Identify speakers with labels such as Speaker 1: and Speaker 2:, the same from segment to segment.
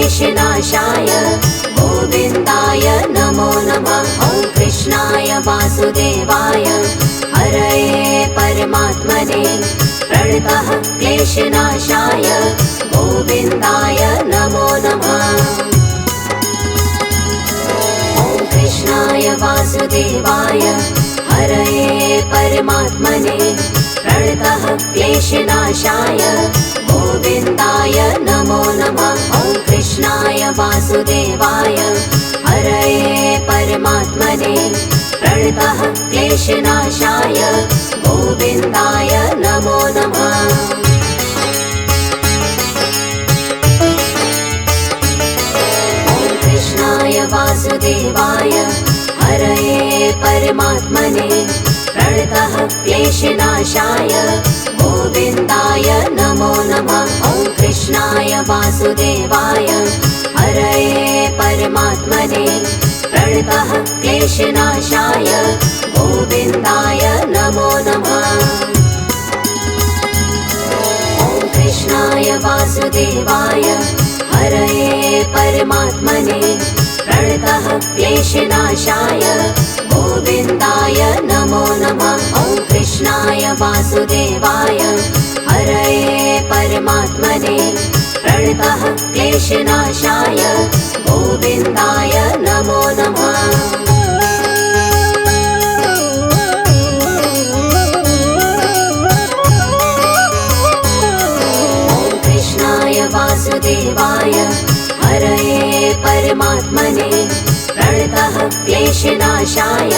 Speaker 1: क्लेशनाशाय गोविन्दाय नमो नमः। ॐ कृष्णाय वासुदेवाय हरये परमात्मने प्रणतः क्लेशनाशाय गोविन्दाय नमो नमः। ॐ कृष्णाय वासुदेवाय हरये परमात्मने प्रणतः क्लेशनाशाय गोविन्दाय नमो नमः। ॐ कृष्णाय वासुदेवाय हरये परमात्मने प्रणतः क्लेशनाशाय गोविन्दाय नमो नमः। ॐ कृष्णाय वासुदेवाय हरये परमात्मने प्रणतः क्लेशनाशाय गोविन्दाय नमो नमः। ॐ कृष्णाय वासुदेवाय हरये परमात्मने प्रणतः क्लेशनाशाय गोविन्दाय नमो नमः। ॐ कृष्णाय वासुदेवाय हरये परमात्मने प्रणतः क्लेशनाशाय गोविन्दाय नमो नमः। ॐ कृष्णाय वासुदेवाय हरये परमात्मने प्रणतः क्लेशनाशाय गोविन्दाय नमो नमः। ॐ कृष्णाय वासुदेवाय हरये परमात्मने प्रणतः क्लेशनाशाय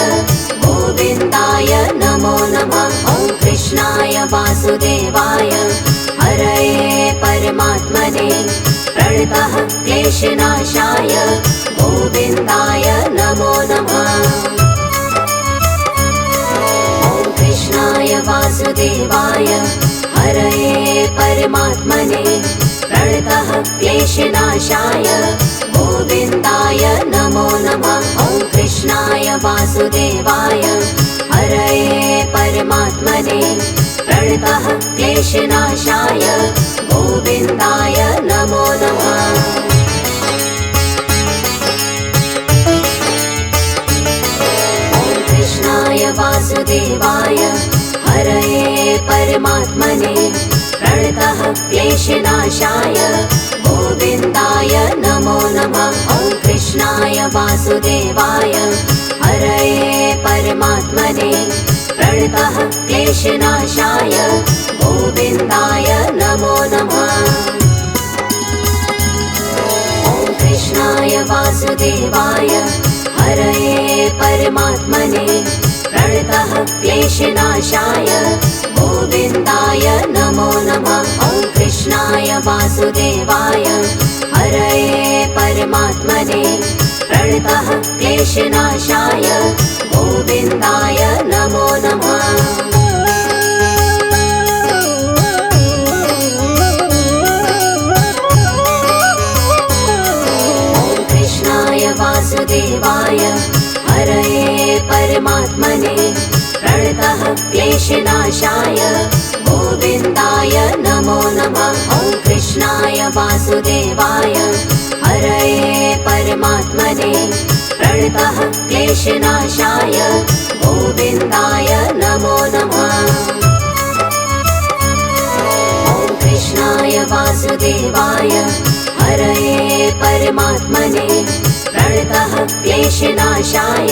Speaker 1: गोविन्दाय नमो नमः। ॐ कृष्णाय वासुदेवाय हरये परमात्मने प्रणतः क्लेशनाशाय गोविन्दाय नमो नमः। ॐ कृष्णाय वासुदेवाय हरये परमात्मने प्रणतः क्लेशनाशाय गोविन्दाय नमो नमः। ॐ कृष्णाय वासुदेवाय हरये परमात्मने प्रणतः क्लेशनाशाय गोविन्दाय नमो नमः। ॐ कृष्णाय वासुदेवाय हरये परमात्मने प्रणतः क्लेशनाशाय गोविन्दाय नमो नमः। ॐ कृष्णाय वासुदेवाय हरये परमात्मने प्रणतः क्लेशनाशाय गोविन्दाय नमो नमः। ॐ कृष्णाय वासुदेवाय हरये परमात्मने प्रणतः क्लेशनाशाय गोविन्दाय नमो नमः। ॐ कृष्णाय वासुदेवाय हरये परमात्मने प्रणतः क्लेशनाशाय गोविन्दाय नमो नमः। ॐ कृष्णाय वासुदेवाय हरये परमात्मने प्रणतः क्लेशनाशाय गोविन्दाय नमो नमः। ॐ कृष्णाय वासुदेवाय हरये परमात्मने प्रणतः क्लेशनाशाय गोविन्दाय नमो नमः। ॐ कृष्णाय वासुदेवाय हरये परमात्मने प्रणतः क्लेशनाशाय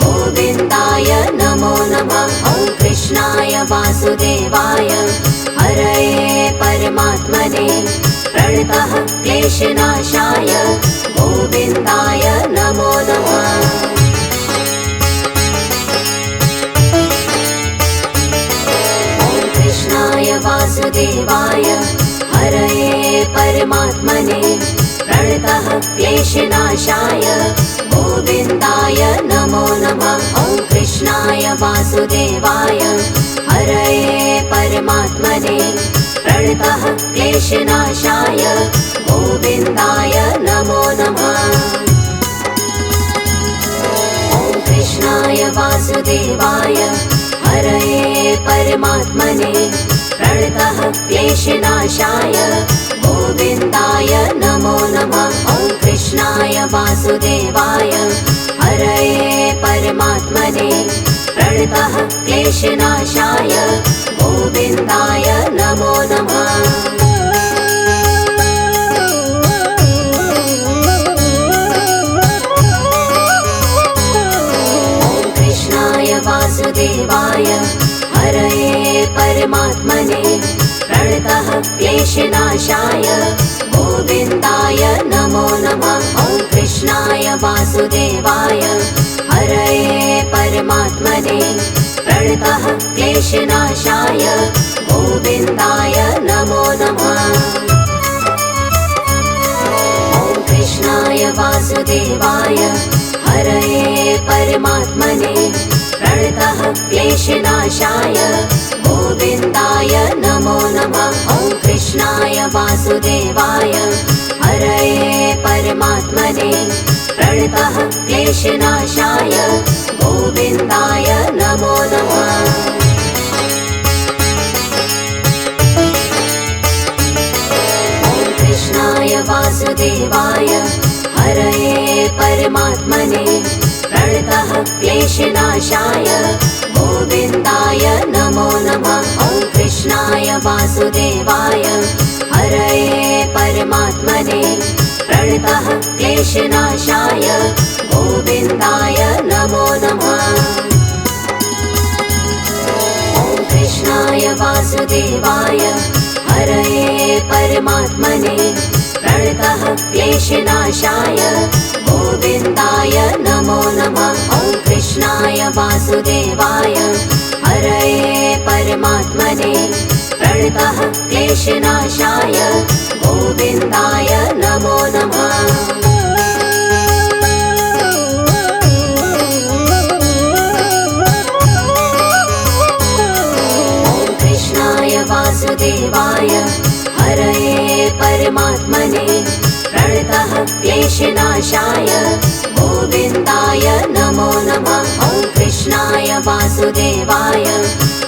Speaker 1: गोविन्दाय नमो नमः। ॐ कृष्णाय वासुदेवाय हरये परमात्मने प्रणतः क्लेशनाशाय गोविन्दाय नमो नमः। ॐ कृष्णाय वासुदेवाय हरये परमात्मने प्रणतः क्लेशनाशाय गोविन्दाय नमो नमः। ॐ कृष्णाय वासुदेवाय हरये परमात्मने प्रणतः क्लेशनाशाय गोविन्दाय नमो नमः। ॐ कृष्णाय वासुदेवाय हरये परमात्मने प्रणतः क्लेशनाशाय गोविन्दाय नमो नमः। वासुदेवाय हरये परमात्मने प्रणतः क्लेशनाशाय गोविन्दाय नमो नमः। वासुदेवाय हरये परमात्मने प्रणतः क्लेशनाशाय गोविन्दाय नमो नमः। ॐ कृष्णाय वासुदेवाय हरये परमात्मने प्रणतः क्लेशनाशाय गोविन्दाय नमो नमः। ॐ कृष्णाय वासुदेवाय हरये परमात्मने प्रणतः क्लेशनाशाय गोविन्दाय नमो नमः। ॐ कृष्णाय वासुदेवाय हरये परमात्मने प्रणतः क्लेशनाशाय गोविन्दाय नमो नमः। ॐ कृष्णाय वासुदेवाय हरये परमात्मने प्रणतः क्लेशनाशाय गोविन्दाय नमो नमः। ॐ कृष्णाय वासुदेवाय हरये परमात्मने प्रणतः क्लेशनाशाय गोविन्दाय नमो नमः। ॐ कृष्णाय वासुदेवाय हरये परमात्मने प्रणतः क्लेशनाशाय गोविन्दाय नमो नमः। ॐ कृष्णाय वासुदेवाय हरये परमात्मने प्रणतः क्लेशनाशाय गोविन्दाय नमो नमः। ॐ कृष्णाय वासुदेवाय हरये परमात्मने प्रणतः क्लेशनाशाय गोविन्दाय नमो नमः। ॐ कृष्णाय वासुदेवाय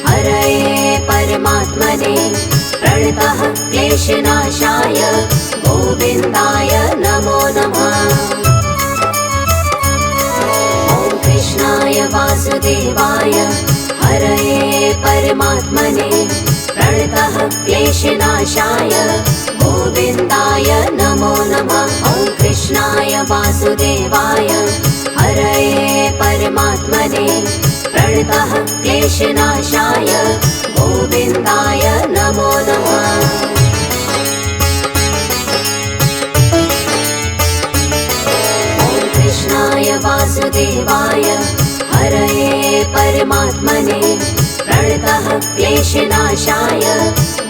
Speaker 1: हरये परमात्मने प्रणतः क्लेशनाशाय गोविन्दाय नमो नमः। ॐ कृष्णाय वासुदेवाय हरये परमात्मने प्रणतः क्लेशनाशाय गोविन्दाय नमो नमः। ॐ कृष्णाय वासुदेवाय हरये परमात्मने प्रणतः क्लेशनाशाय गोविन्दाय नमो नमः। ॐ कृष्णाय वासुदेवाय हरये परमात्मने प्रणतः क्लेशनाशाय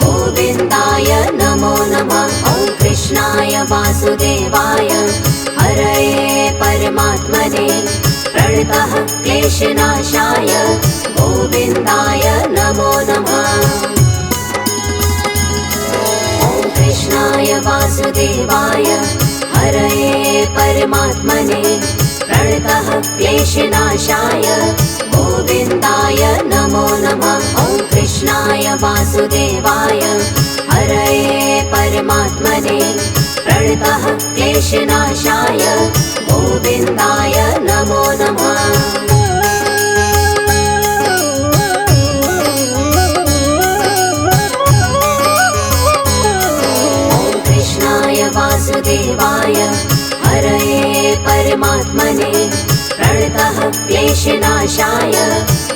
Speaker 1: गोविन्दाय नमो नमः। ॐ कृष्णाय वासुदेवाय हरये परमात्मने प्रणतः क्लेशनाशाय गोविन्दाय नमो नमः। ॐ कृष्णाय वासुदेवाय हरये परमात्मने प्रणतः क्लेशनाशाय गोविन्दाय नमो नमः। ॐ कृष्णाय वासुदेवाय हरये परमात्मने प्रणतः क्लेशनाशाय गोविन्दाय नमो नमः। ॐ कृष्णाय वासुदेवाय हरये परमात्मने प्रणतः क्लेशनाशाय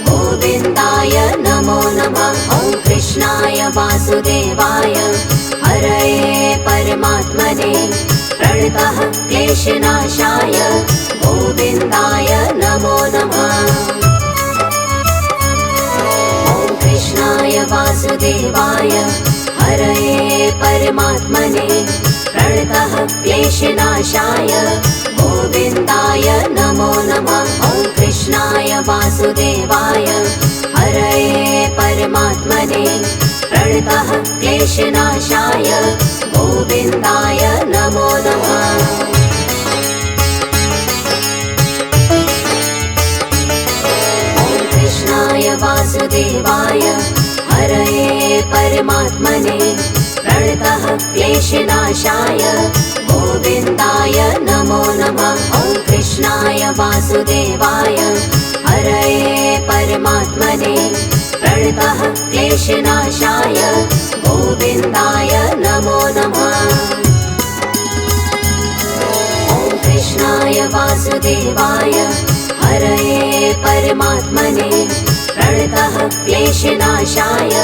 Speaker 1: गोविन्दाय नमो नमः। ॐ कृष्णाय वासुदेवाय हरये परमात्मने प्रणतः क्लेशनाशाय गोविन्दाय नमो नमः। ॐ कृष्णाय वासुदेवाय हरये परमात्मने प्रणतः क्लेशनाशाय गोविन्दाय नमो नमः। ॐ कृष्णाय वासुदेवाय हरये परमात्मने प्रणतः क्लेशनाशाय गोविन्दाय नमो नमः। ॐ कृष्णाय वासुदेवाय हरये परमात्मने प्रणतः क्लेशनाशाय गोविन्दाय नमो नमः। ॐ वासुदेवाय हरये परमात्मने प्रणतः क्लेशनाशाय गोविन्दाय नमो नमः। ॐ कृष्णाय वासुदेवाय हरये परमात्मने प्रणतः क्लेशनाशाय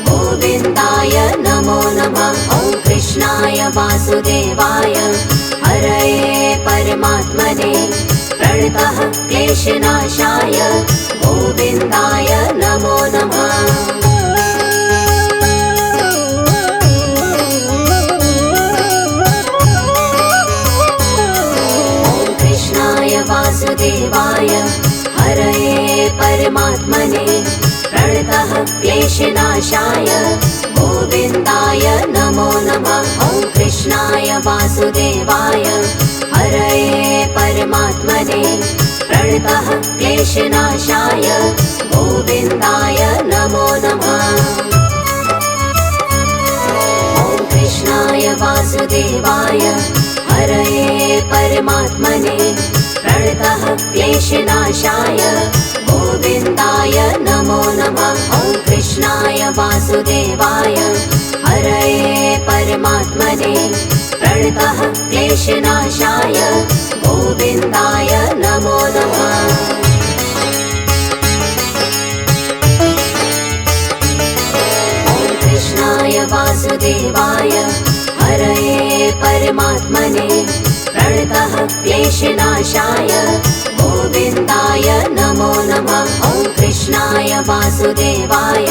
Speaker 1: गोविन्दाय नमो नमः। ॐ कृष्णाय वासुदेवाय हरये परमात्मने प्रणतः क्लेशनाशाय गोविन्दाय नमो नमः। ॐ कृष्णाय वासुदेवाय हरये परमात्मने प्रणतः क्लेशनाशाय गोविन्दाय नमो नमः। ॐ कृष्णाय वासुदेवाय हरये परमात्मने प्रणतः क्लेशनाशाय गोविन्दाय नमो नमः। ॐ कृष्णाय वासुदेवाय हरये परमात्मने प्रणतः क्लेशनाशाय गोविन्दाय नमो नमः। ॐ कृष्णाय वासुदेवाय हरये परमात्मने प्रणतः क्लेशनाशाय गोविन्दाय नमो नमः। ॐ कृष्णाय वासुदेवाय हरये परमात्मने प्रणतः क्लेशनाशाय गोविन्दाय नमो नमः। ॐ कृष्णाय वासुदेवाय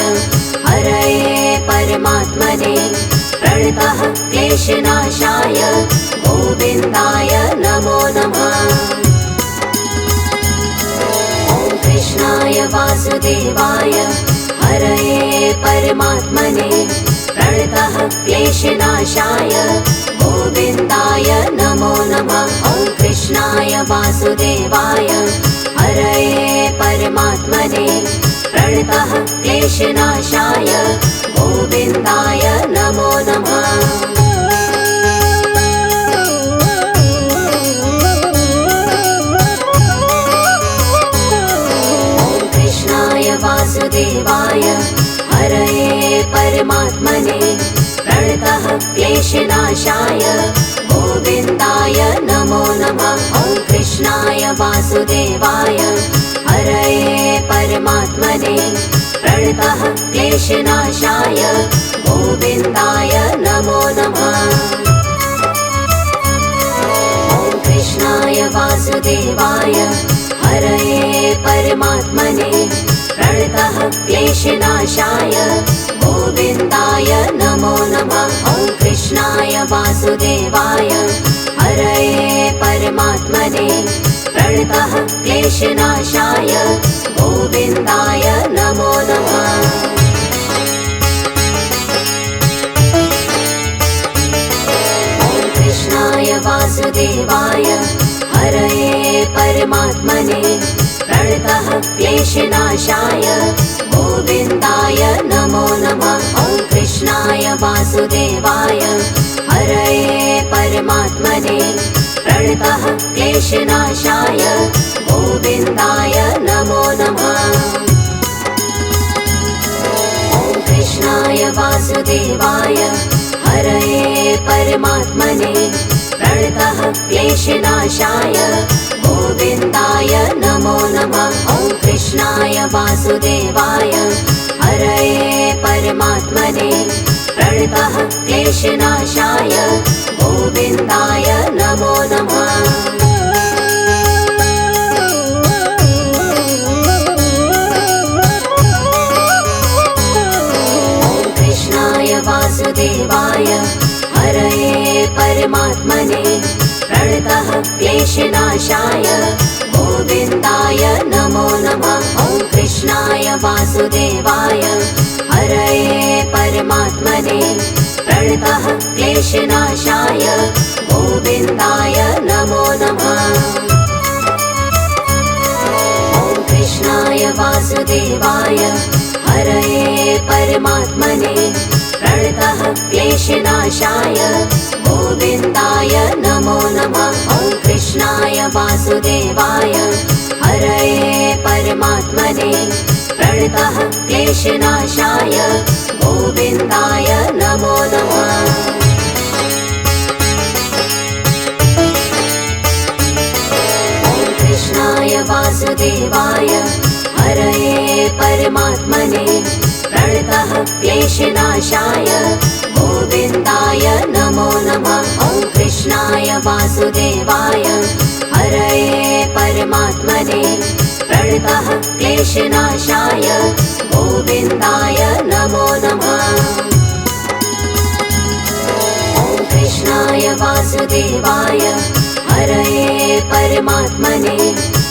Speaker 1: हरये परमात्मने प्रणतः क्लेशनाशाय गोविन्दाय नमो नमः। ॐ कृष्णाय वासुदेवाय हरये परमात्मने प्रणतः क्लेशनाशाय गोविन्दाय नमो नमः। ॐ कृष्णाय वासुदेवाय हरये परमात्मने प्रणतः क्लेशनाशाय गोविन्दाय नमो नमः। ॐ कृष्णाय वासुदेवाय हरये परमात्मने प्रणतः क्लेशनाशाय गोविन्दाय नमो नमः। ॐ कृष्णाय वासुदेवाय हरये परमात्मने प्रणतः क्लेशनाशाय गोविन्दाय नमो नमः। ॐ कृष्णाय वासुदेवाय हरये परमात्मने प्रणतः क्लेशनाशाय गोविन्दाय नमो नमः। ॐ कृष्णाय वासुदेवाय हरये परमात्मने प्रणतः क्लेशनाशाय गोविन्दाय नमो नमः। ॐ कृष्णाय वासुदेवाय हरये परमात्मने प्रणतः क्लेशनाशाय गोविन्दाय नमो नमः। ॐ कृष्णाय वासुदेवाय हरये परमात्मने प्रणतः क्लेशनाशाय गोविन्दाय नमो नमः। ॐ कृष्णाय वासुदेवाय हरये परमात्मने प्रणतः क्लेशनाशाय गोविन्दाय नमो नमः। ॐ कृष्णाय वासुदेवाय हरये परमात्मने प्रणतः क्लेशनाशाय गोविन्दाय नमो नमः। ॐ कृष्णाय वासुदेवाय हरये परमात्मने प्रणतः क्लेशनाशाय गोविन्दाय नमो नमः। ॐ कृष्णाय वासुदेवाय हरये परमात्मने प्रणतः क्लेशनाशाय गोविन्दाय नमो नमः। ॐ कृष्णाय वासुदेवाय हरये परमात्मने प्रणतः क्लेशनाशाय गोविन्दाय नमो नमः। ॐ कृष्णाय वासुदेवाय वासुदेवाय हरये परमात्मने प्रणतः क्लेशनाशाय गोविन्दाय नमो नमः। कृष्णाय वासुदेवाय हरये परमात्मने प्रणतः क्लेशनाशाय गोविन्दाय नमो नमः। ॐ कृष्णाय वासुदेवाय हरये परमात्मने प्रणतः क्लेशनाशाय गोविन्दाय नमो नमः। ॐ कृष्णाय वासुदेवाय हरये परमात्मने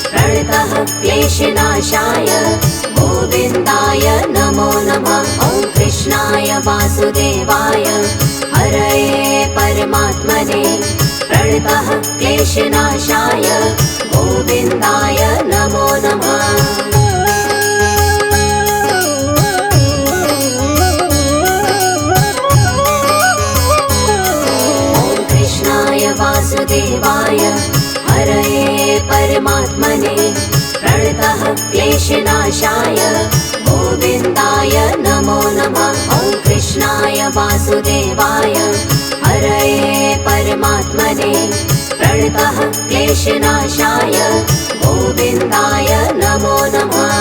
Speaker 1: प्रणतः क्लेशनाशाय गोविन्दाय नमो नमः। ॐ कृष्णाय वासुदेवाय हरये परमात्मने प्रणतः क्लेशनाशाय गोविन्दाय नमो नमः। वासुदेवाय हरये परमात्मने प्रणतः क्लेशनाशाय गोविन्दाय नमो नमः। ॐ कृष्णाय वासुदेवाय हरये परमात्मने प्रणतः क्लेशनाशाय गोविन्दाय नमो नमः।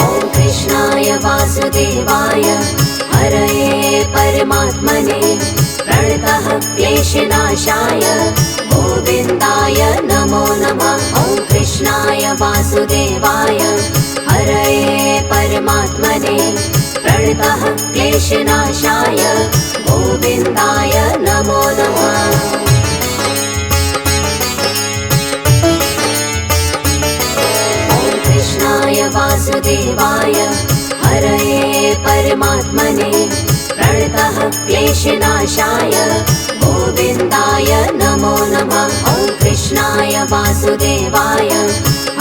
Speaker 1: ॐ कृष्णाय वासुदेवाय हरये परमात्मने प्रणतः क्लेशनाशाय गोविन्दाय नमो नमः। ॐ कृष्णाय वासुदेवाय हरये परमात्मने प्रणतः क्लेशनाशाय गोविन्दाय नमो नमः। ॐ कृष्णाय वासुदेवाय हरये परमात्मने प्रणतः क्लेशनाशाय गोविन्दाय नमो नमः। ॐ कृष्णाय वासुदेवाय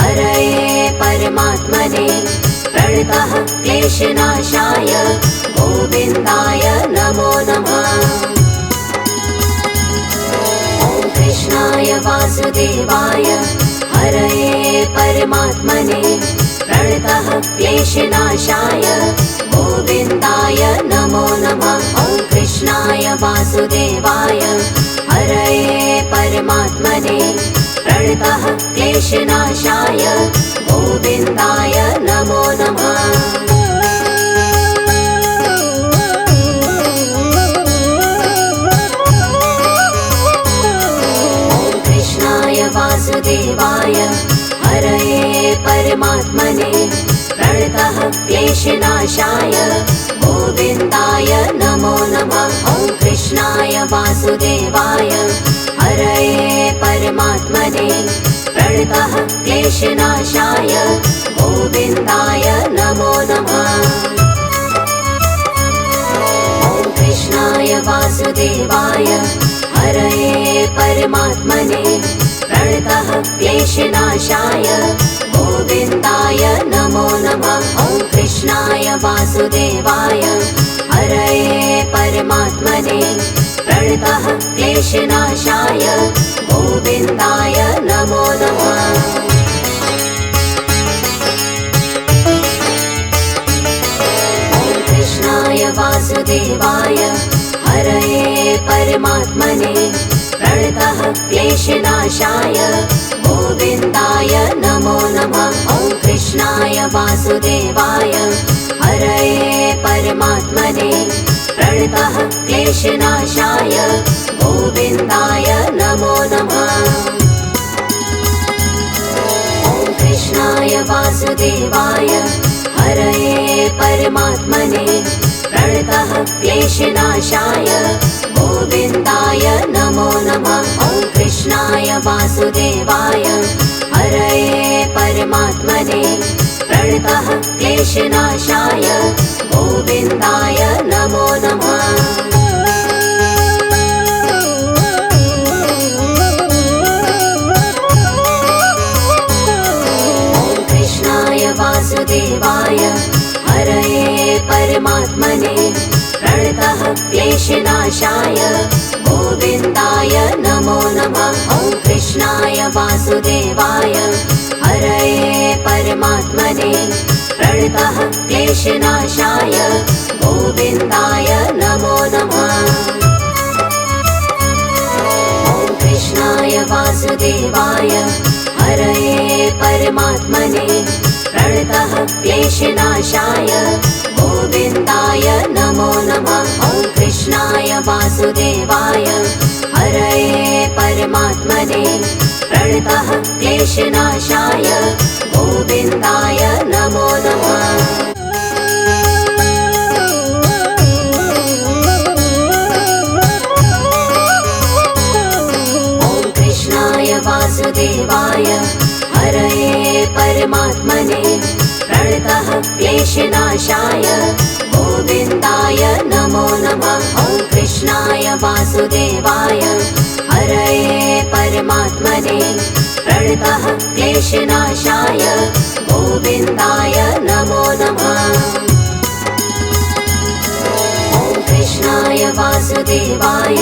Speaker 1: हरये परमात्मने प्रणतः क्लेशनाशाय गोविन्दाय नमो नमः। ॐ कृष्णाय वासुदेवाय हरये परमात्मने प्रणतः क्लेशनाशाय गोविन्दाय नमो नमः। ॐ कृष्णाय वासुदेवाय हरये परमात्मने प्रणतः क्लेशनाशाय गोविन्दाय नमो नमः। ॐ कृष्णाय वासुदेवाय हरये परमात्मने प्रणतः क्लेशनाशाय गोविन्दाय नमो नमः। ॐ कृष्णाय वासुदेवाय हरये परमात्मने प्रणतः क्लेशनाशाय गोविन्दाय नमो नमः। ॐ कृष्णाय वासुदेवाय हरये परमात्मने प्रणतः क्लेशनाशाय गोविन्दाय नमो नमः। ॐ कृष्णाय वासुदेवाय हरये परमात्मने प्रणतः क्लेशनाशाय गोविन्दाय नमो नमः। ॐ कृष्णाय वासुदेवाय हरये परमात्मने प्रणतः क्लेशनाशाय गोविन्दाय नमो नमः। ॐ कृष्णाय वासुदेवाय हरये परमात्मने प्रणतः क्लेशनाशाय गोविन्दाय नमो नमः। ॐ कृष्णाय वासुदेवाय हरये परमात्मने प्रणतः क्लेशनाशाय गोविन्दाय नमो नमः। ॐ कृष्णाय वासुदेवाय हरये परमात्मने प्रणतः क्लेशनाशाय गोविन्दाय नमो नमः। ॐ कृष्णाय वासुदेवाय हरये परमात्मने प्रणतः क्लेशनाशाय गोविन्दाय नमो नमः। कृष्णाय वासुदेवाय हरये परमात्मने प्रणतः क्लेशनाशाय गोविन्दाय नमो नमः। ॐ कृष्णाय वासुदेवाय हरये परमात्मने प्रणतः क्लेशनाशाय गोविन्दाय नमो नमः। ॐ कृष्णाय वासुदेवाय हरये परमात्मने प्रणतः क्लेशनाशाय गोविन्दाय नमो नमः। वासुदेवाय हरये परमात्मने प्रणतः क्लेशनाशाय गोविन्दाय नमो नमः। ॐ कृष्णाय वासुदेवाय हरये परमात्मने प्रणतः क्लेशनाशाय गोविन्दाय नमो नमः। ॐ कृष्णाय वासुदेवाय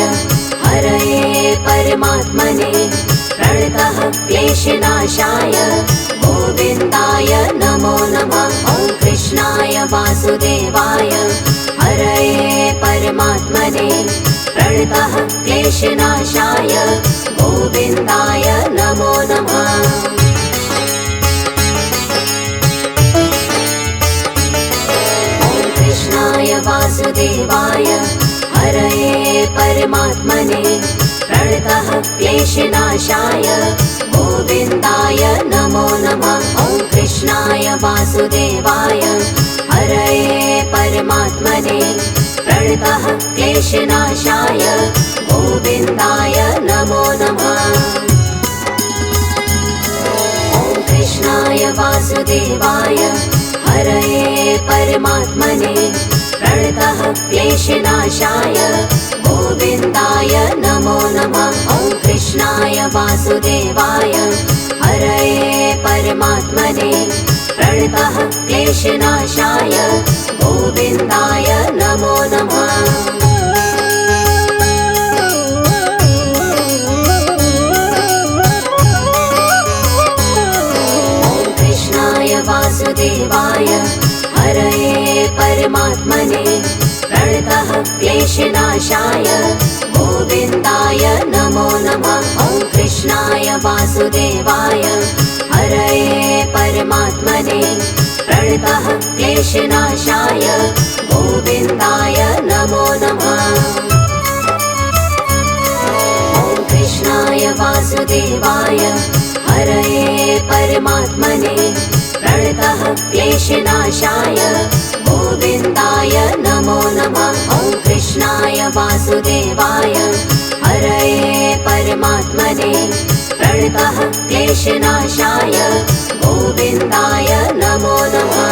Speaker 1: हरये परमात्मने प्रणतः क्लेशनाशाय गोविन्दाय नमो नमः। ॐ कृष्णाय वासुदेवाय हरये परमात्मने प्रणतः क्लेशनाशाय गोविन्दाय नमो नमः। ॐ कृष्णाय वासुदेवाय हरये परमात्मने प्रणतः क्लेशनाशाय गोविन्दाय नमो नमः। ॐ कृष्णाय वासुदेवाय हरये परमात्मने प्रणतः क्लेशनाशाय गोविन्दाय नमो नमः। ॐ कृष्णाय वासुदेवाय हरये परमात्मने प्रणतः क्लेशनाशाय गोविन्दाय नमो नमः। ॐ कृष्णाय वासुदेवाय हरये परमात्मने प्रणतः क्लेशनाशाय गोविन्दाय नमो नमः। ॐ कृष्णाय वासुदेवाय हरये परमात्मने प्रणतः क्लेशनाशाय गोविन्दाय नमो नमः। ॐ कृष्णाय वासुदेवाय हरये परमात्मने प्रणतः क्लेशनाशाय गोविन्दाय नमो नमः। ॐ कृष्णाय वासुदेवाय हरये परमात्मने प्रणतः क्लेशनाशाय गोविन्दाय नमो नमः। ॐ कृष्णाय वासुदेवाय हरये परमात्मने प्रणतः क्लेशनाशाय गोविन्दाय नमो नमः।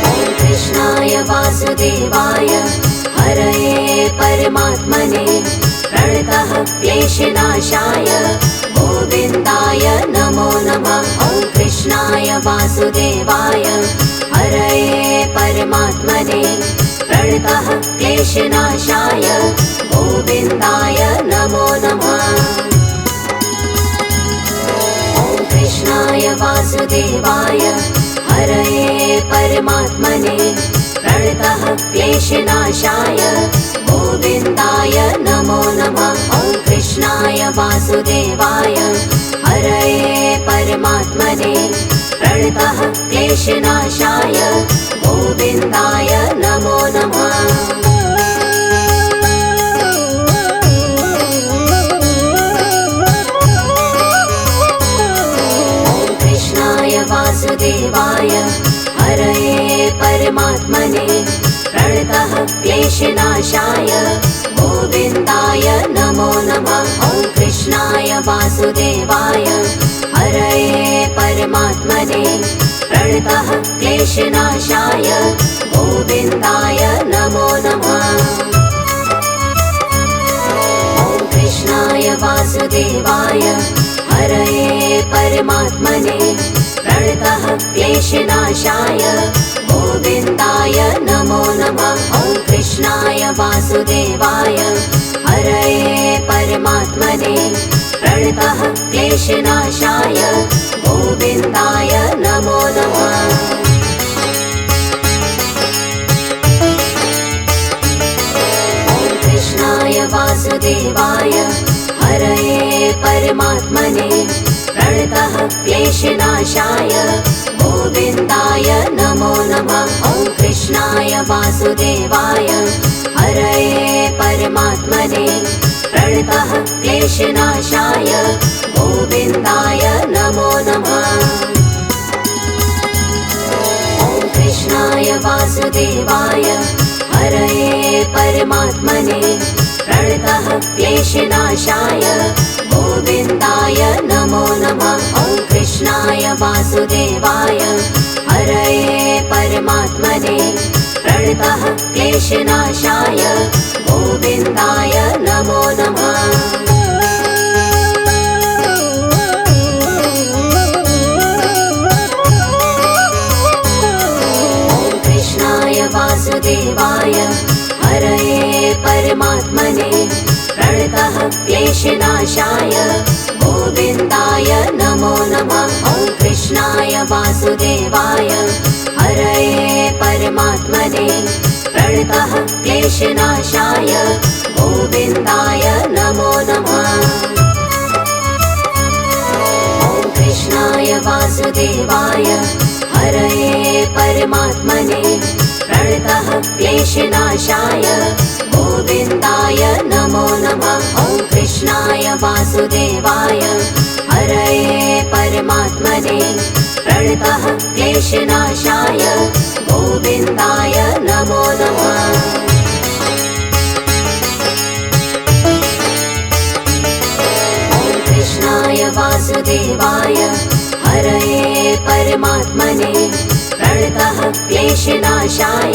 Speaker 1: ॐ कृष्णाय वासुदेवाय हरये परमात्मने प्रणतः क्लेशनाशाय गोविन्दाय नमो नमः। ॐ कृष्णाय वासुदेवाय हरये परमात्मने प्रणतः क्लेशनाशाय गोविन्दाय नमो नमः। ॐ कृष्णाय वासुदेवाय हरये परमात्मने प्रणतः क्लेशनाशाय गोविन्दाय नमो नमः। ॐ कृष्णाय वासुदेवाय हरये परमात्मने प्रणतः क्लेशनाशाय गोविन्दाय नमो नमः। ॐ कृष्णाय वासुदेवाय हरये परमात्मने प्रणतः क्लेशनाशाय गोविन्दाय नमो नमः। ॐ कृष्णाय वासुदेवाय हरये परमात्मने प्रणतः क्लेशनाशाय गोविन्दाय नमो नमः। ॐ कृष्णाय वासुदेवाय हरये परमात्मने प्रणतः क्लेशनाशाय गोविन्दाय नमो नमः। ॐ कृष्णाय वासुदेवाय हरये परमात्मने प्रणतः क्लेशनाशाय गोविन्दाय नमो नमः। ॐ कृष्णाय वासुदेवाय हरये परमात्मने प्रणतः क्लेशनाशाय गोविन्दाय नमो नमः। ॐ कृष्णाय वासुदेवाय हरये परमात्मने प्रणतः क्लेशनाशाय गोविन्दाय नमो नमः। ॐ कृष्णाय वासुदेवाय हरये परमात्मने प्रणतः क्लेशनाशाय गोविन्दाय नमो नमः। ॐ कृष्णाय वासुदेवाय हरये परमात्मने प्रणतः क्लेशनाशाय गोविन्दाय नमो नमः। ॐ कृष्णाय वासुदेवाय हरये परमात्मने प्रणतः क्लेशनाशाय गोविन्दाय नमो नमः। ॐ कृष्णाय वासुदेवाय हरये परमात्मने प्रणतः क्लेशनाशाय गोविन्दाय नमो नमः। ॐ कृष्णाय वासुदेवाय हरये परमात्मने प्रणतः क्लेशनाशाय गोविन्दाय नमो नमः। ॐ कृष्णाय वासुदेवाय हरये परमात्मने प्रणतः क्लेशनाशाय गोविन्दाय नमो नमः। ॐ कृष्णाय वासुदेवाय हरये परमात्मने प्रणतः क्लेशनाशाय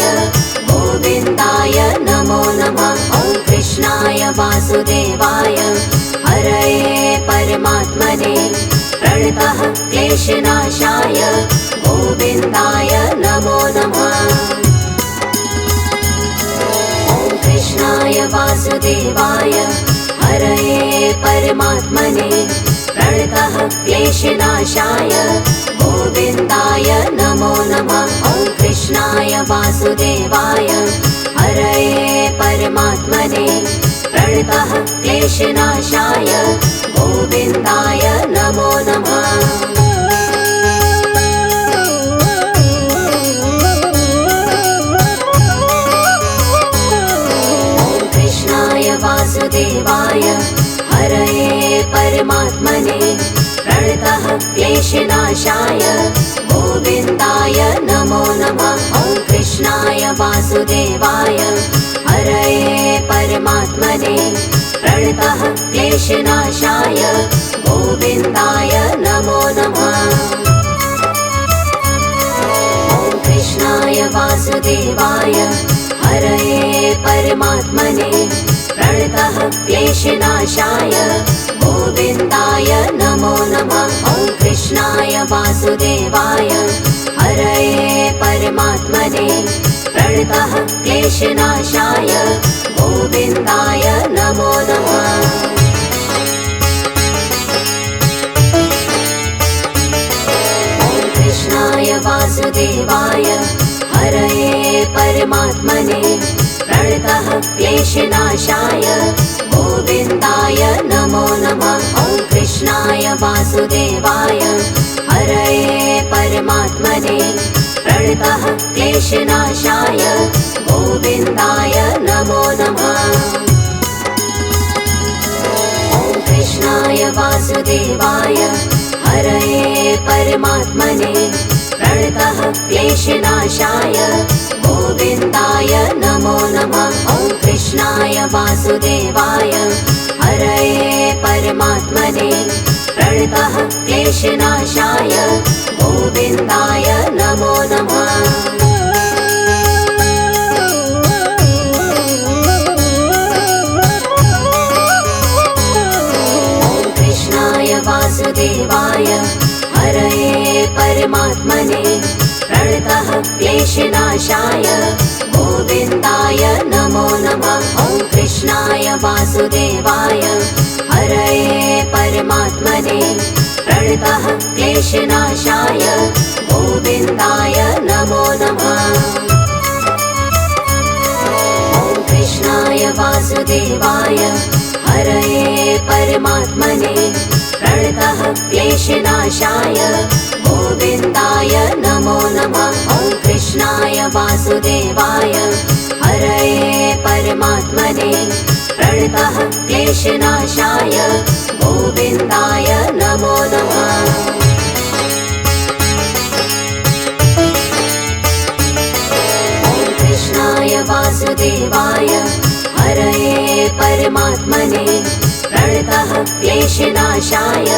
Speaker 1: गोविन्दाय नमो नमः। ॐ कृष्णाय वासुदेवाय हरये परमात्मने प्रणतः क्लेशनाशाय गोविन्दाय नमो नमः। ॐ कृष्णाय वासुदेवाय हरये परमात्मने प्रणतः क्लेशनाशाय गोविन्दाय नमो नमः। ॐ कृष्णाय वासुदेवाय हरये परमात्मने प्रणतः क्लेशनाशाय गोविन्दाय नमो नमः। ॐ कृष्णाय वासुदेवाय हरये परमात्मने प्रणतः क्लेशनाशाय गोविन्दाय नमो नमः। ॐ कृष्णाय वासुदेवाय हरये परमात्मने प्रणतः क्लेशनाशाय गोविन्दाय नमो नमः। ॐ कृष्णाय वासुदेवाय हरये परमात्मने प्रणतः क्लेशनाशाय गोविन्दाय नमो नमः। ॐ कृष्णाय वासुदेवाय हरये परमात्मने प्रणतः क्लेशनाशाय गोविन्दाय नमो नमः। ॐ कृष्णाय वासुदेवाय हरये परमात्मने प्रणतः क्लेशनाशाय गोविन्दाय नमो नमः। ॐ कृष्णाय वासुदेवाय हरये परमात्मने प्रणतः क्लेशनाशाय गोविन्दाय नमो नमः। ॐ कृष्णाय वासुदेवाय हरये परमात्मने प्रणतः क्लेशनाशाय गोविन्दाय नमो नमः। ॐ कृष्णाय वासुदेवाय हरये परमात्मने प्रणतः क्लेशनाशाय गोविन्दाय नमो नमः। ॐ कृष्णाय वासुदेवाय हरये परमात्मने प्रणतः क्लेशनाशाय गोविन्दाय नमो नमः। ॐ कृष्णाय वासुदेवाय हरये परमात्मने प्रणतः क्लेशनाशाय गोविन्दाय नमो नमः। ॐ कृष्णाय वासुदेवाय हरये परमात्मने प्रणतः क्लेशनाशाय गोविन्दाय नमो नमः। ॐ कृष्णाय वासुदेवाय हरये परमात्मने प्रणतः क्लेशनाशाय गोविन्दाय नमो नमः। ॐ कृष्णाय वासुदेवाय हरये परमात्मने प्रणतः क्लेशनाशाय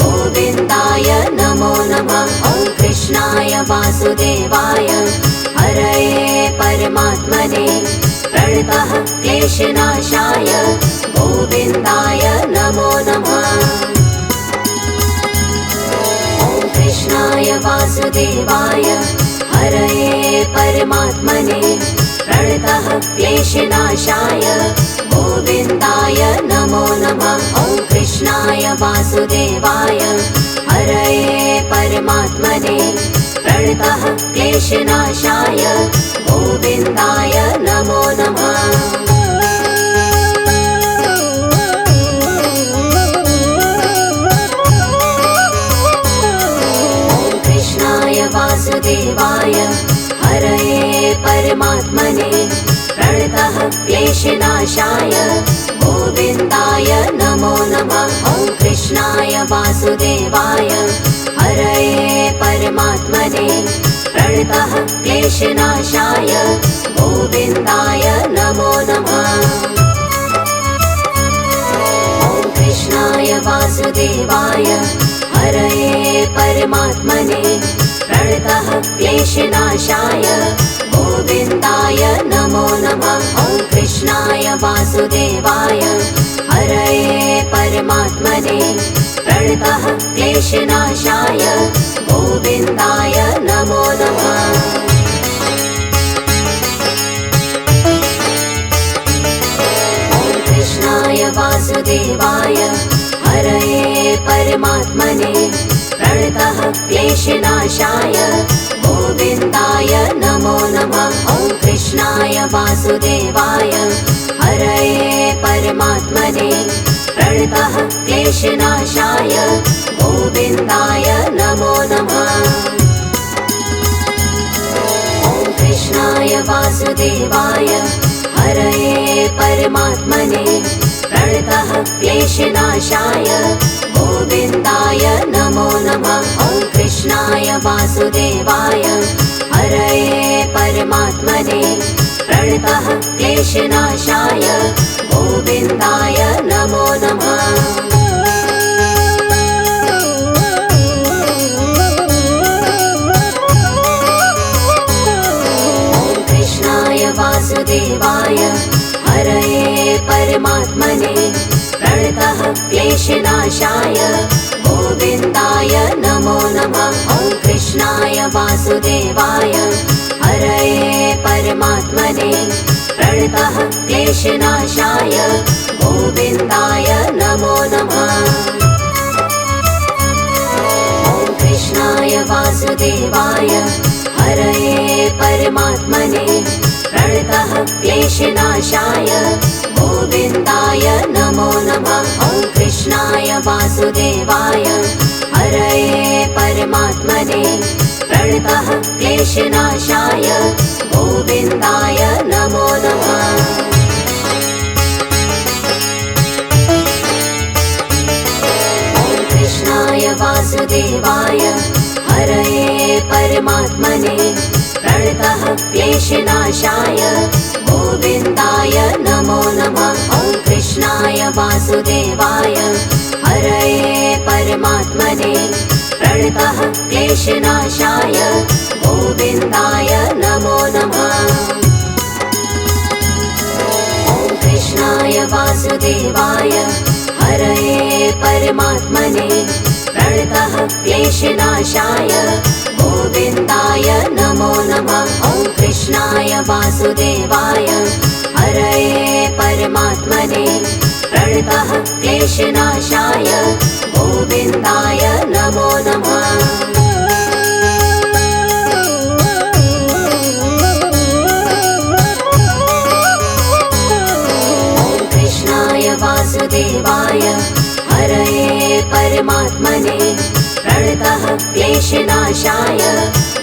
Speaker 1: गोविन्दाय नमो नमः। ॐ कृष्णाय वासुदेवाय हरये परमात्मने प्रणतः क्लेशनाशाय गोविन्दाय नमो नमः। ॐ कृष्णाय वासुदेवाय हरये परमात्मने प्रणतः क्लेशनाशाय गोविन्दाय नमो नमः। ॐ कृष्णाय वासुदेवाय हरये परमात्मने प्रणतः क्लेशनाशाय गोविन्दाय नमो नमः। ॐ कृष्णाय वासुदेवाय हरये परमात्मने प्रणतः क्लेशनाशाय गोविन्दाय नमो नमः। ॐ कृष्णाय वासुदेवाय हरये परमात्मने प्रणतः क्लेशनाशाय गोविन्दाय नमो नमः। ॐ कृष्णाय वासुदेवाय हरये परमात्मने प्रणतः क्लेशनाशाय गोविन्दाय नमो नमः। ॐ कृष्णाय वासुदेवाय हरये परमात्मने प्रणतः क्लेशनाशाय गोविन्दाय नमो नमः। ॐ कृष्णाय वासुदेवाय हरये परमात्मने प्रणतः क्लेशनाशाय गोविन्दाय नमो नमः। ॐ कृष्णाय वासुदेवाय हरये परमात्मने प्रणतः क्लेशनाशाय गोविन्दाय नमो नमः। ॐ कृष्णाय वासुदेवाय हरये परमात्मने प्रणतः क्लेशनाशाय गोविन्दाय नमो नमः। ॐ कृष्णाय वासुदेवाय हरये परमात्मने प्रणतः क्लेशनाशाय गोविन्दाय नमो नमः। ॐ कृष्णाय वासुदेवाय हरये परमात्मने प्रणतः क्लेशनाशाय गोविन्दाय नमो नमः। ॐ कृष्णाय वासुदेवाय हरये परमात्मने प्रणतः क्लेशनाशाय गोविन्दाय नमो नमः। ॐ कृष्णाय वासुदेवाय हरये परमात्मने प्रणतः क्लेशनाशाय गोविन्दाय नमो नमः। ॐ कृष्णाय वासुदेवाय हरये परमात्मने प्रणतः क्लेशनाशाय गोविन्दाय नमो नमः। ॐ कृष्णाय वासुदेवाय हरये परमात्मने प्रणतः क्लेशनाशाय गोविन्दाय नमो नमः। ॐ कृष्णाय वासुदेवाय हरये परमात्मने प्रणतः क्लेशनाशाय गोविन्दाय नमो नमः। ॐ कृष्णाय वासुदेवाय हरये परमात्मने प्रणतः क्लेशनाशाय गोविन्दाय नमो नमः। ॐ कृष्णाय वासुदेवाय हरये परमात्मने प्रणतः क्लेशनाशाय गोविन्दाय नमो नमः। वासुदेवाय हरये परमात्मने प्रणतः क्लेशनाशाय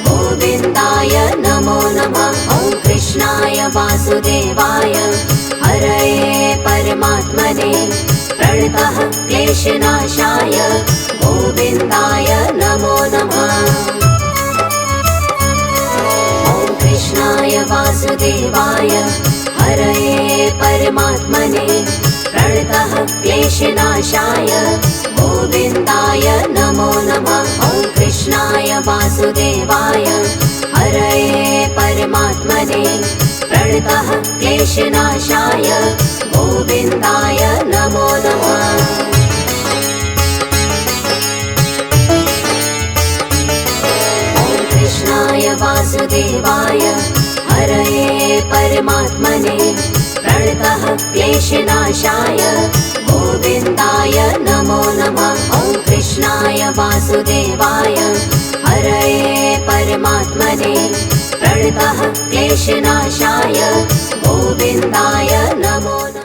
Speaker 1: गोविन्दाय नमो नमः। ॐ कृष्णाय वासुदेवाय हरये परमात्मने प्रणतः क्लेशनाशाय गोविन्दाय नमो नमः। ॐ कृष्णाय वासुदेवाय हरये परमात्मने प्रणतः क्लेशनाशाय गोविन्दाय नमो नमः। ॐ कृष्णाय वासुदेवाय हरये परमात्मने प्रणतः क्लेशनाशाय गोविन्दाय नमो नमः। ॐ कृष्णाय वासुदेवाय हरये परमात्मने प्रणतः क्लेशनाशाय गोविन्दाय नमो नमः। ॐ कृष्णाय वासुदेवाय हरये परमात्मने प्रणतः क्लेशनाशाय गोविन्दाय नमो नमः।